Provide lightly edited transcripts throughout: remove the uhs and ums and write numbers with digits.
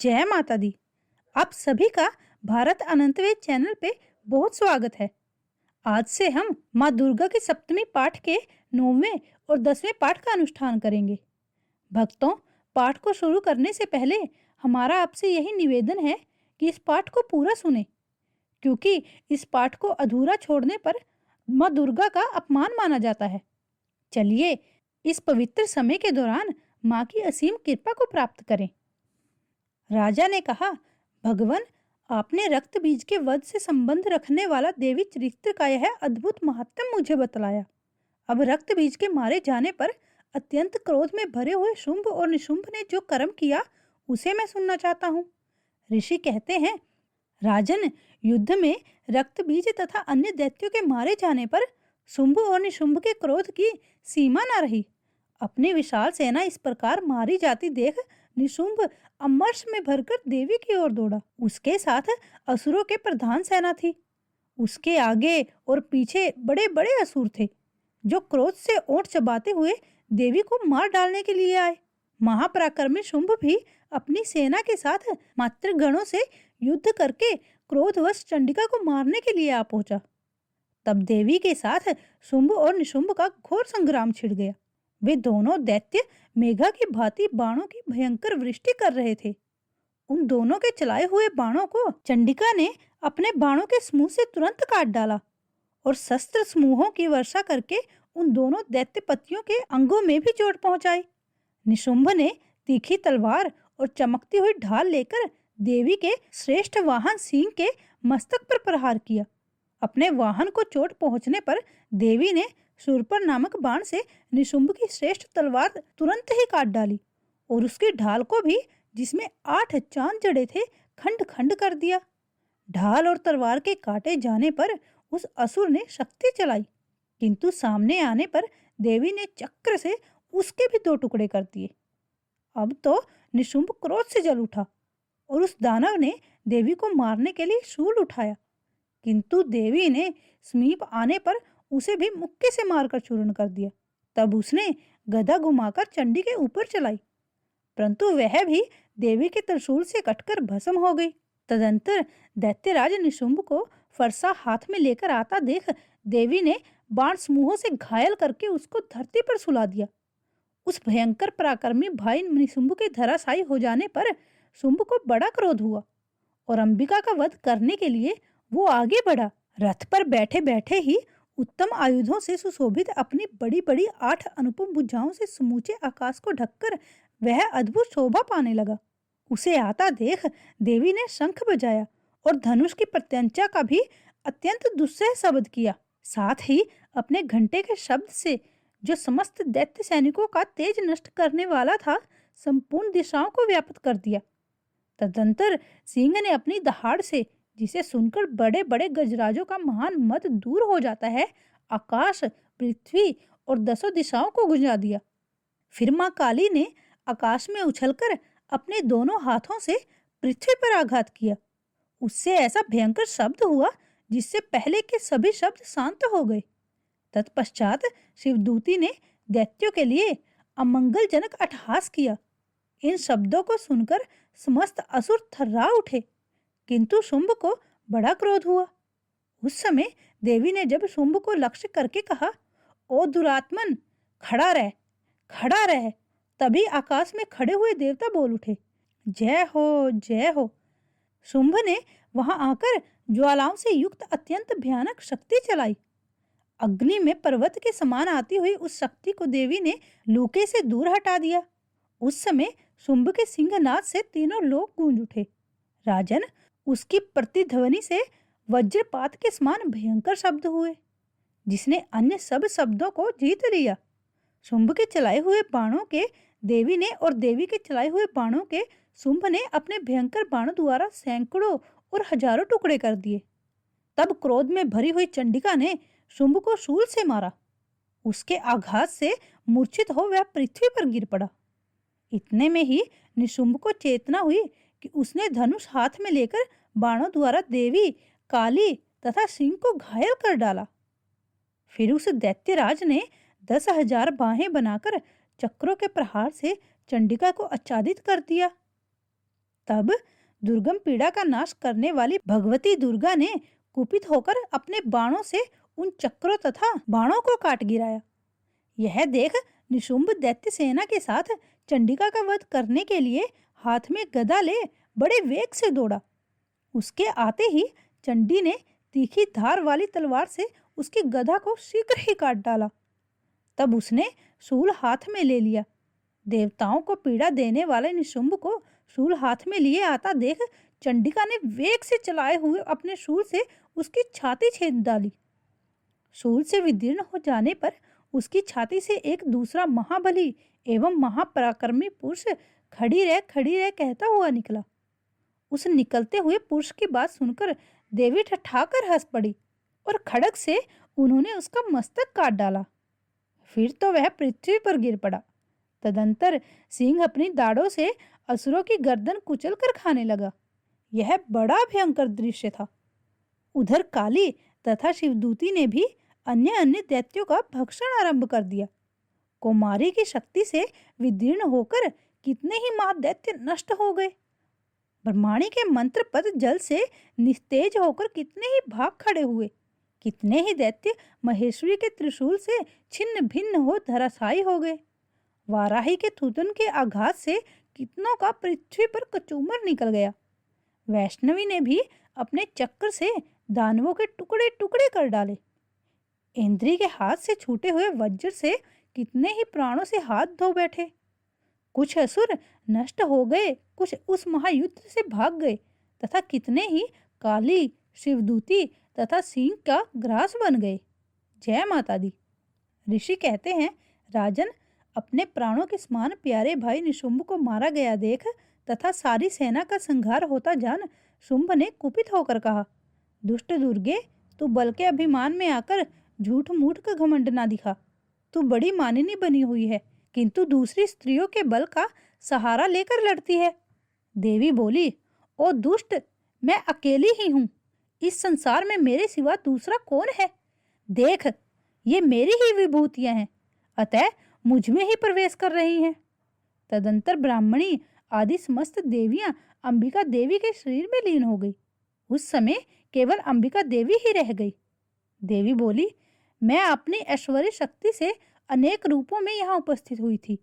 जय माता दी। आप सभी का भारत अनंतवेद चैनल पे बहुत स्वागत है। आज से हम माँ दुर्गा की सप्तमी पाठ के 9वें और 10वें पाठ का अनुष्ठान करेंगे। भक्तों, पाठ को शुरू करने से पहले हमारा आपसे यही निवेदन है कि इस पाठ को पूरा सुने, क्योंकि इस पाठ को अधूरा छोड़ने पर माँ दुर्गा का अपमान माना जाता है। चलिए, इस पवित्र समय के दौरान माँ की असीम कृपा को प्राप्त करें। राजा ने कहा, भगवान, आपने रक्त बीज के वध से संबंध रखने वाला देवी चरित्र का यह अद्भुत महात्म मुझे बतलाया। अब रक्त बीज के मारे जाने पर अत्यंत क्रोध में भरे हुए शुंभ और निशुंभ ने जो कर्म किया उसे मैं सुनना चाहता हूँ। ऋषि कहते हैं, राजन, युद्ध में रक्त बीज तथा अन्य दैत्यों के मारे जाने पर शुंभ और निशुंभ के क्रोध की सीमा न रही। अपनी विशाल सेना इस प्रकार मारी जाती देख निशुंभ अमर्ष में भरकर देवी की ओर दौड़ा। उसके साथ असुरों के प्रधान सेना थी। उसके आगे और पीछे बड़े बड़े असुर थे, जो क्रोध से ओंठ चबाते हुए देवी को मार डालने के लिए आए। महापराक्रमी शुंभ भी अपनी सेना के साथ मातृगणों से युद्ध करके क्रोधवश चंडिका को मारने के लिए आ पहुंचा। तब देवी के साथ शुंभ और निशुंभ का घोर संग्राम छिड़ गया। वे दोनों दैत्य मेघा की भांति बाणों की भयंकर वृष्टि कर रहे थे। उन दोनों के चलाए हुए बाणों को चंडिका ने अपने बाणों के समूह से तुरंत काट डाला और शस्त्र समूहों की वर्षा करके उन दोनों दैत्यपतियों के अंगों में भी चोट पहुंचाई। निशुंभ ने तीखी तलवार और चमकती हुई ढाल लेकर देवी के श्रेष्ठ वाहन सिंह के मस्तक पर प्रहार किया। अपने वाहन को चोट पहुंचने पर देवी ने शूर्पर नामक बाण से निशुंभ की श्रेष्ठ तलवार तुरंत ही काट डाली और उसकी ढाल को भी, जिसमें 8 चांद जड़े थे, खंड खंड कर दिया। ढाल और तलवार के काटे जाने पर उस असुर ने शक्ति चलाई, किंतु सामने आने पर देवी ने चक्र से उसके भी 2 टुकड़े कर दिए। अब तो निशुंभ क्रोध से जल उठा और उस दानव ने देवी को मारने के लिए शूल उठाया, किंतु देवी ने समीप आने पर उसे भी मुक्के से मारकर चूर्ण कर दिया। तब उसने गदा घुमाकर चंडी के ऊपर चलाई, परंतु वह भी देवी के त्रिशूल से कटकर भस्म हो गई। तदंतर दैत्यराज निशुंभ को फरसा हाथ में लेकर आता देख देवी ने बाण समूहों से घायल करके उसको धरती पर सुला दिया। उस भयंकर पराक्रमी भाई निशुंभ के धराशायी हो जाने पर शुंभ को बड़ा क्रोध हुआ और अंबिका का वध करने के लिए वो आगे बढ़ा। रथ पर बैठे बैठे ही उत्तम आयुधों से सुशोभित अपनी बड़ी बड़ी 8 अनुपम भुजाओं से समूचे आकाश को ढककर वह अद्भुत शोभा पाने लगा। उसे आता देख देवी ने शंख बजाया और धनुष की प्रत्यंचा का भी अत्यंत दुस्सह शब्द किया। साथ ही अपने घंटे के शब्द से, जो समस्त दैत्य सैनिकों का तेज नष्ट करने वाला था, संपूर्ण दिशाओं को व्याप्त कर दिया। तदंतर सिंह ने अपनी दहाड़ से, जिसे सुनकर बड़े बड़े गजराजों का महान मद दूर हो जाता है, आकाश, पृथ्वी और 10 दिशाओं को गुंजा दिया। फिर माँ काली ने आकाश में उछलकर अपने दोनों हाथों से पृथ्वी पर आघात किया। उससे ऐसा भयंकर शब्द हुआ जिससे पहले के सभी शब्द शांत हो गए। तत्पश्चात शिवदूती ने दैत्यों के लिए अमंगलजनक अट्टहास किया। इन शब्दों को सुनकर समस्त असुर थर्रा उठे, किंतु शुंभ को बड़ा क्रोध हुआ। उस समय देवी ने जब शुंभ को लक्ष्य करके कहा, ओ दुरात्मन, खड़ा रह, खड़ा रह, तभी आकाश में खड़े हुए देवता बोल उठे, जय हो, जय हो। शुंभ ने वहां आकर ज्वालाओं से युक्त अत्यंत भयानक शक्ति चलाई। अग्नि में पर्वत के समान आती हुई उस शक्ति को देवी ने लूके से दूर हटा दिया। उस समय शुंभ के सिंहनाद से तीनों लोग गूंज उठे। राजन, उसकी प्रतिध्वनि से वज्रपात के समान भयंकर शब्द हुए, जिसने अन्य सब शब्दों को जीत लिया। शुंभ के चलाए हुए बाणों के देवी ने और देवी के चलाए हुए बाणों के शुंभ ने अपने भयंकर बाणों द्वारा सैकड़ों और हजारों टुकड़े कर दिए। तब क्रोध में भरी हुई चंडिका ने शुंभ को शूल से मारा। उसके आघात से मूर्छित हो वह पृथ्वी पर गिर पड़ा। इतने में ही निशुंभ को चेतना हुई कि उसने धनुष हाथ में लेकर बाणों द्वारा देवी, काली तथा सिंह को घायल कर डाला। फिर उस दैत्यराज ने 10,000 बाहें बनाकर चक्रों के प्रहार से चंडिका को आच्छादित कर दिया। तब दुर्गम पीड़ा का नाश करने वाली भगवती दुर्गा ने कुपित होकर अपने बाणों से उन चक्रों तथा बाणों को काट गिराया। यह देख निशुंभ दैत्य सेना के साथ चंडिका का वध करने के लिए हाथ में गदा ले बड़े वेग से दौड़ा। उसके आते ही चंडी ने तीखी धार वाली तलवार से उसकी गदा को शीघ्र ही काट डाला। तब उसने शूल हाथ में ले लिया। देवताओं को पीड़ा देने वाले निशुंभ को शूल हाथ में लिए आता देख चंडिका ने वेग से चलाए हुए अपने शूल से उसकी छाती छेद डाली। शूल से विदीर्ण हो जाने पर उसकी छाती से एक दूसरा महाबली एवं महापराक्रमी पुरुष खड़ी रह कहता हुआ निकला। उस निकलते हुए पुरुष की बात सुनकर देवी ठठाकर हंस पड़ी और खड़ग से उन्होंने उसका मस्तक काट डाला। फिर तो वह पृथ्वी पर गिर पड़ा। तदंतर सिंह अपनी दाढ़ों से असुरों की गर्दन कुचल कर खाने लगा। यह बड़ा भयंकर दृश्य था। उधर काली तथा शिवदूती ने भी अन्य दैत्यों का भक्षण आरंभ कर दिया। कुमारी की शक्ति से विदीर्ण होकर कितने ही महादैत्य नष्ट हो गए। ब्रह्माणी के मंत्र पद जल से निस्तेज होकर कितने ही भाग खड़े हुए। कितने ही दैत्य महेश्वरी के त्रिशूल से छिन्न भिन्न हो धराशायी हो गए। वाराही के थूथन के आघात से कितनों का पृथ्वी पर कचूमर निकल गया। वैष्णवी ने भी अपने चक्र से दानवों के टुकड़े टुकड़े कर डाले। इंद्री के हाथ से छूटे हुए वज्र से कितने ही प्राणों से हाथ धो बैठे। कुछ असुर नष्ट हो गए, कुछ उस महायुद्ध से भाग गए तथा कितने ही काली, शिवदूती तथा सिंह का ग्रास बन गए। जय माता दी। ऋषि कहते हैं, राजन, अपने प्राणों के समान प्यारे भाई निशुंभ को मारा गया देख तथा सारी सेना का संहार होता जान शुंभ ने कुपित होकर कहा, दुष्ट दुर्गे, तू बल के अभिमान में आकर झूठ मूठ का घमंड ना दिखा। तू बड़ी मानिनी बनी हुई है, किंतु दूसरी स्त्रियों के बल का सहारा लेकर लड़ती है। देवी बोली, ओ दुष्ट, मैं अकेली ही हूँ। इस संसार में मेरे सिवा दूसरा कौन है? देख, ये मेरी ही विभूतियां हैं, अतः मुझ में ही प्रवेश कर रही हैं। तदंतर ब्राह्मणी आदि समस्त देवियां अंबिका देवी के शरीर में लीन हो गई। उस समय केवल अंबिका देवी ही रह गई। देवी बोली, मैं अपनी ऐश्वर्य शक्ति से अनेक रूपों में यहाँ उपस्थित हुई थी।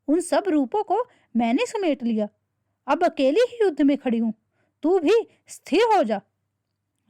उन सब रूपों को मैंने समेट लिया। अब अकेली ही युद्ध में खड़ी हूँ। तू भी स्थिर हो जा।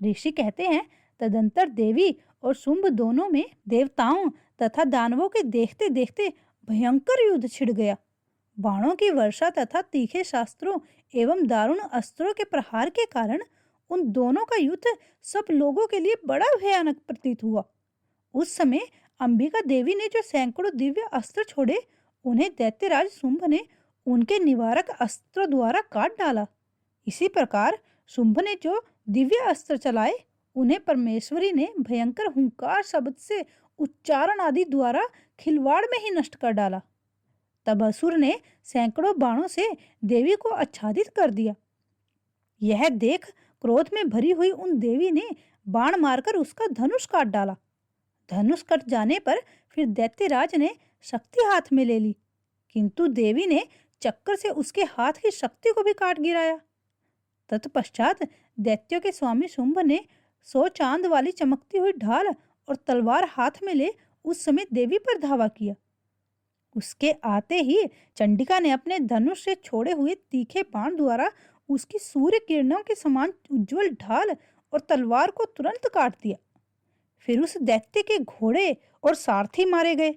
ऋषि कहते हैं, तदंतर देवी और शुंभ दोनों में देवताओं तथा दानवों के देखते देखते भयंकर युद्ध छिड़ गया। बाणों की वर्षा तथा तीखे शास्त्रों एवं दारुण अस्त्रों के प्रहार के कारण उन दोनों का युद्ध सब लोगों के लिए बड़ा भयानक प्रतीत हुआ। उस समय अंबिका देवी ने जो सैकड़ों दिव्य अस्त्र छोड़े, उन्हें दैत्यराज शुंभ ने उनके निवारक अस्त्रों द्वारा काट डाला। इसी प्रकार शुंभ ने जो दिव्य अस्त्र चलाए, उन्हें परमेश्वरी ने भयंकर हुंकार शब्द से उच्चारण आदि द्वारा खिलवाड़ में ही नष्ट कर डाला। तब असुर ने सैकड़ों बाणों से देवी को आच्छादित कर दिया। यह देख क्रोध में भरी हुई उन देवी ने बाण मारकर उसका धनुष काट डाला। धनुष कट जाने पर फिर दैत्यराज ने शक्ति हाथ में ले ली, किंतु देवी ने चक्र से उसके हाथ की शक्ति को भी काट गिराया। तत्पश्चात दैत्यों के स्वामी शुंभ ने 100 चांद वाली चमकती हुई ढाल और तलवार हाथ में ले उस समय देवी पर धावा किया। उसके आते ही चंडिका ने अपने धनुष से छोड़े हुए तीखे बाण द्वारा उसकी सूर्य किरणों के समान उज्जवल ढाल और तलवार को तुरंत काट दिया। फिर उस दैत्य के घोड़े और सारथी मारे गए।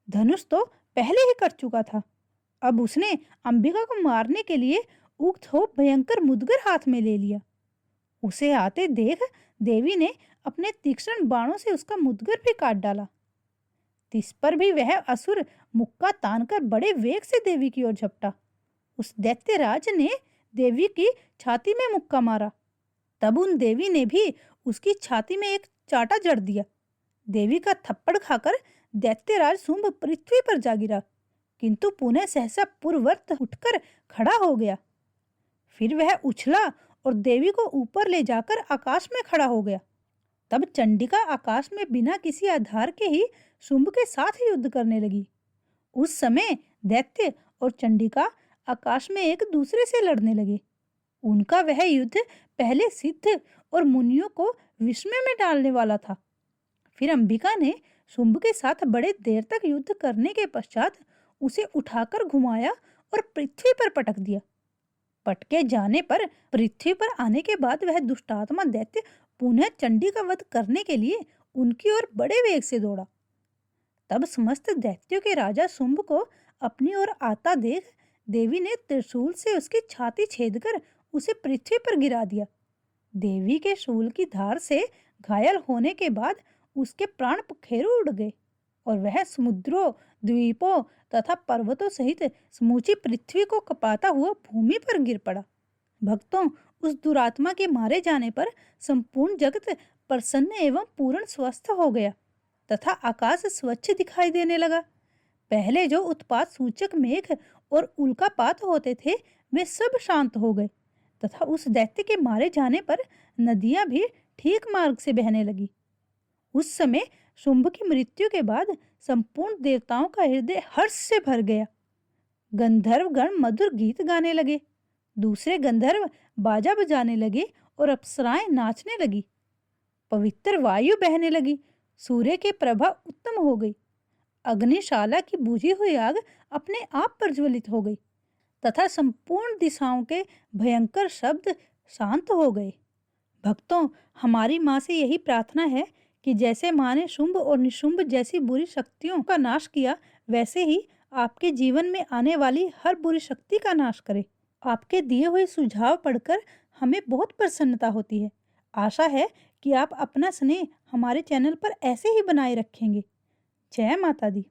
धनुष तो पहले ही कट चुका था। अब उसने अंबिका को मारने के लिए उक्त हो भयंकर मुदगर हाथ में ले लिया। उसे आते देख देवी ने अपने तीक्ष्ण बाणों से उसका मुदगर भी काट डाला। तिस पर भी वह असुर मुक्का तानकर बड़े वेग से देवी की ओर झपटा। उस दैत्यराज ने देवी की छाती में मुक्का मारा। तब उन देवी ने भी उसकी छाती में एक चाटा जड़ दिया। देवी का थप्पड़ खाकर दैत्यराज शुंभ पृथ्वी पर जा गिरा, किंतु पुनः सहसा पूर्ववत उठकर खड़ा हो गया। फिर वह उछला और देवी को ऊपर ले जाकर आकाश में खड़ा हो गया। तब चंडिका आकाश में बिना किसी आधार के ही शुंभ के साथ युद्ध करने लगी। उस समय दैत्य और चंडिका आकाश में एक दूसरे से लड़ने लगे। उनका वह युद्ध पहले सिद्ध और मुनियों को विस्मय में डालने वाला था। फिर अंबिका ने शुंभ के साथ बड़े देर तक युद्ध करने के पश्चात उसे उठाकर घुमाया और पृथ्वी पर पटक दिया। पटके जाने पर पृथ्वी पर आने के बाद वह दुष्टात्मा दैत्य पुनः चंडी का वध करने के लिए उनकी ओर बड़े वेग से दौड़ा। तब समस्त दैत्यों के राजा शुंभ को अपनी ओर आता देख देवी ने त्रिशूल से उसकी छाती छेदकर उसे पृथ्वी पर गिरा दिया। देवी के शूल की धार से घायल होने के बाद उसके प्राण पखेरु उड़ गए और वह समुद्रों, द्वीपों तथा पर्वतों सहित समूची पृथ्वी को कपाता हुआ भूमि पर गिर पड़ा। भक्तों, उस दुरात्मा के मारे जाने पर संपूर्ण जगत प्रसन्न एवं पूर्ण स्वस्थ हो गया तथा आकाश स्वच्छ दिखाई देने लगा। पहले जो उत्पात सूचक मेघ और उल्कापात होते थे वे सब शांत हो गए तथा उस दैत्य के मारे जाने पर नदियां भी ठीक मार्ग से बहने लगी। उस समय शुंभ की मृत्यु के बाद संपूर्ण देवताओं का हृदय हर्ष से भर गया। गंधर्व गण मधुर गीत गाने लगे, दूसरे गंधर्व बाजा बजाने लगे और अप्सराएं नाचने लगी। पवित्र वायु बहने लगी, सूर्य की प्रभा उत्तम हो गई, अग्निशाला की बुझी हुई आग अपने आप प्रज्वलित हो गई तथा संपूर्ण दिशाओं के भयंकर शब्द शांत हो गए। भक्तों, हमारी माँ से यही प्रार्थना है कि जैसे माँ ने शुंभ और निशुंभ जैसी बुरी शक्तियों का नाश किया, वैसे ही आपके जीवन में आने वाली हर बुरी शक्ति का नाश करे। आपके दिए हुए सुझाव पढ़कर हमें बहुत प्रसन्नता होती है। आशा है कि आप अपना स्नेह हमारे चैनल पर ऐसे ही बनाए रखेंगे। जय माता दी।